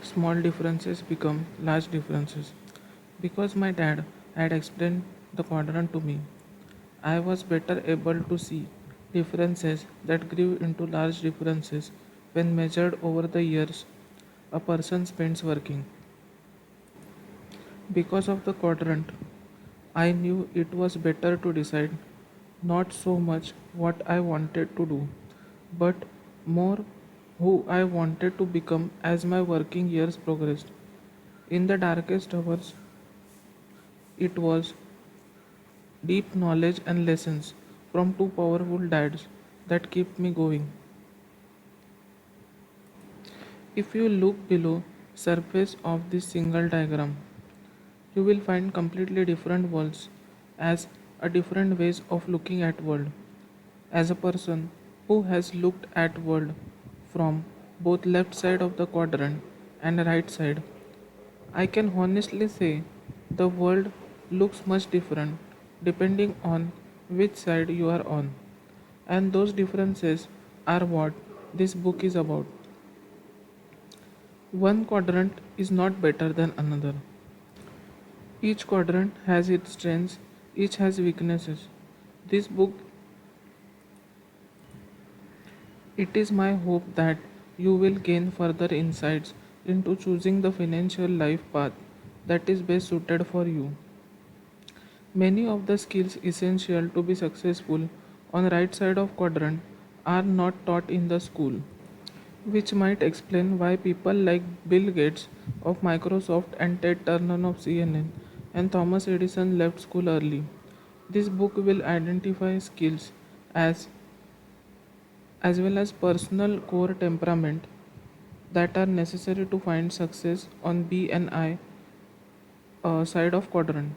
small differences become large differences. Because my dad had explained the quadrant to me, I was better able to see differences that grew into large differences when measured over the years a person spends working. Because of the quadrant, I knew it was better to decide not so much what I wanted to do, but more who I wanted to become as my working years progressed. In the darkest hours, it was deep knowledge and lessons from two powerful dads that kept me going. If you look below surface of this single diagram, you will find completely different worlds as a different ways of looking at world. As a person who has looked at world from both left side of the quadrant and right side, I can honestly say the world looks much different depending on which side you are on. And those differences are what this book is about. One quadrant is not better than another. Each quadrant has its strengths, each has weaknesses. This book, it is my hope that you will gain further insights into choosing the financial life path that is best suited for you. Many of the skills essential to be successful on right side of quadrant are not taught in the school, which might explain why people like Bill Gates of Microsoft and Ted Turner of CNN and Thomas Edison left school early. This book will identify skills as as well as personal core temperament that are necessary to find success on B and I side of quadrant.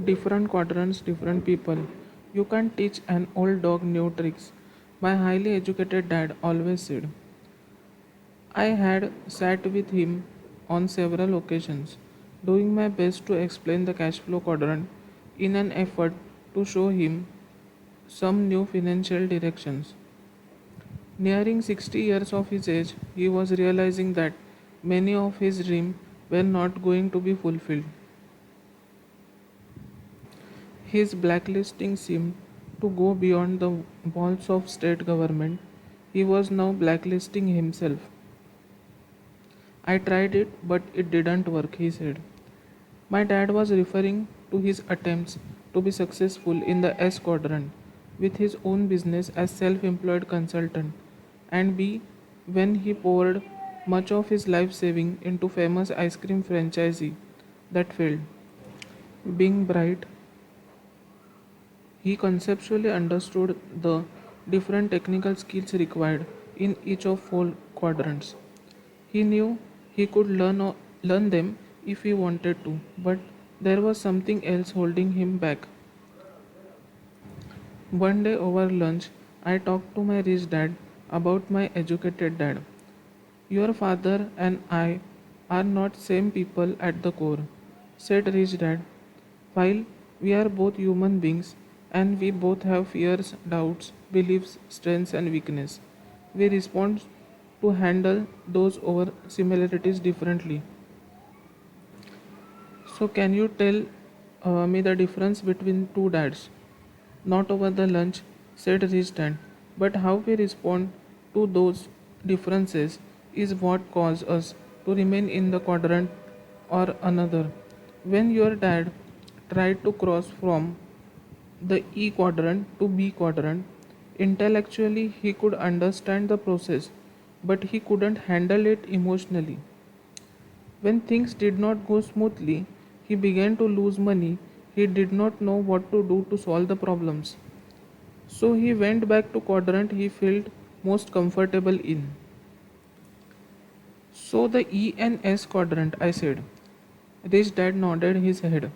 Different quadrants, different people. You can't teach an old dog new tricks. My highly educated dad always said. I had sat with him on several occasions, doing my best to explain the cash flow quadrant in an effort to show him some new financial directions. Nearing 60 years of his age, he was realizing that many of his dreams were not going to be fulfilled. His blacklisting seemed to go beyond the walls of state government. He was now blacklisting himself. I tried it, but it didn't work, he said. My dad was referring to his attempts to be successful in the S quadrant with his own business as self employed consultant, and B, when he poured much of his life saving into famous ice cream franchisee that failed. Being bright, he conceptually understood the different technical skills required in each of four quadrants. He knew he could learn them if he wanted to, but there was something else holding him back. One day over lunch, I talked to my rich dad about my educated dad. Your father and I are not same people at the core, said rich dad. While we are both human beings and we both have fears, doubts, beliefs, strengths and weakness, we respond to handle those over similarities differently. So can you tell me the difference between two dads? Not over the lunch, said rich dad, but how we respond to those differences is what causes us to remain in the quadrant or another. When your dad tried to cross from the E quadrant to B quadrant, intellectually he could understand the process, but he couldn't handle it emotionally. When things did not go smoothly, he began to lose money. He did not know what to do to solve the problems. So he went back to quadrant he felt most comfortable in. So the E and S quadrant, I said. Rich dad nodded his head.